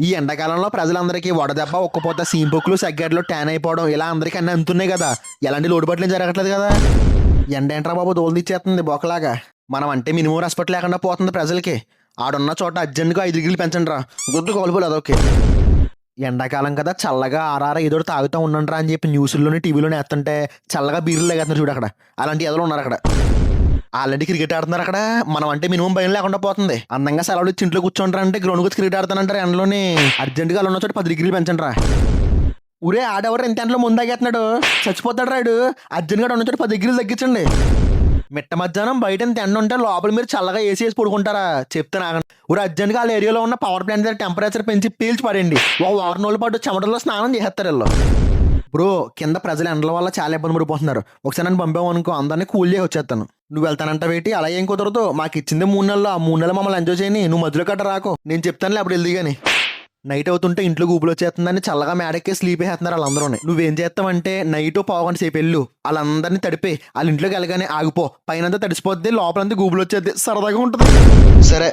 ఈ ఎండాకాలంలో ప్రజలందరికీ వడదెబ్బ, ఉక్కపోత, సీంపుక్కులు, సగ్గడ్లు, ట్యాన్ అయిపోవడం ఇలా అందరికీ అన్నీ అందుతున్నాయి కదా. ఎలాంటి లోటుపాట్లు జరగట్లేదు కదా. ఎండ ఏంట్రా బాబు దోలుదిచ్చేస్తుంది బొక్కలాగా. మనం అంటే మినిమం రెస్పెక్ట్ లేకుండా పోతుంది ప్రజలకి. ఆడున్న చోట అర్జెంట్గా 5 డిగ్రీలు పెంచండి రా, గుర్తు కోల్పోలేదు అదొకే. ఎండాకాలం కదా చల్లగా ఆరారా ఏదో తాగుతూ ఉండండిరా అని చెప్పి న్యూస్లోని టీవీలోనే వేస్తుంటే చల్లగా బీర్లు లేగేస్తున్నారు చూడు అక్కడ. అలాంటి ఎదలు ఉన్నారు అక్కడ. ఆల్రెడీ క్రికెట్ ఆడుతున్నారు అక్కడ. మనం అంటే మినిమం భయం లేకుండా పోతుంది. అందంగా సెలవులు ఇచ్చి ఇంట్లో కూర్చోంటారా అంటే గ్రౌండ్ వచ్చి క్రికెట్ ఆడుతానంటారు ఎండలోని. అర్జెంట్గా అలా ఉన్న చోట 10 డిగ్రీలు పెంచండి రా. ఊరే ఆడెవరు ఇంత ఎండలో ముందాగేస్తున్నాడు, చచ్చిపోతాడు రాడు. అర్జెంట్గా ఉన్న చోట 10 డిగ్రీలు తగ్గించండి. మిట్ట మధ్యాహ్నం బయట ఇంత ఎండ ఉంటే లోపల మీరు చల్లగా ఏసీ వేసి పడుకుంటారా చెప్తాను ఆగండి. ఊరు అర్జెంట్గా వాళ్ళ ఏరియాలో ఉన్న పవర్ ప్లాంట్ దగ్గర టెంపరేచర్ పెంచి పీల్చి పడండి. ఒక వారం రోజుల పాటు చెమటల్లో స్నానం చేస్తారు వీళ్ళు. బ్రో కింద ప్రజలు ఎండల వల్ల చాలా ఇబ్బంది పడిపోతున్నారు. ఒకసారి నన్ను పంపామనుకో అందరినీ కూల్ చేసి వచ్చేస్తాను. నువ్వు వెళ్తానంటావేటి? అలా ఏం కుదరదు. మాకు ఇచ్చింది 3 నెలలు. ఆ 3 నెలలు మమ్మల్ని ఎంజాయ్ చేయని. నువ్వు మధ్యలో కట్ట రాకు. నేను చెప్తానులే అప్పుడు వెళ్ది కానీ. నైట్ అవుతుంటే ఇంట్లో గూపులు వచ్చేస్తుందని చల్లగా మేడకే స్లీప్ వేస్తున్నారు వాళ్ళందరూ. నువ్వేం చేస్తావంటే నైట్ పావుగంట సేపు వెళ్ళు, వాళ్ళందరినీ తడిపి వాళ్ళ ఇంట్లోకి వెళ్ళగానే ఆగిపో. పైనంతా తడిసిపోద్ది, లోపలంతా గూపులు వచ్చేది, సరదాగా ఉంటుంది. సరే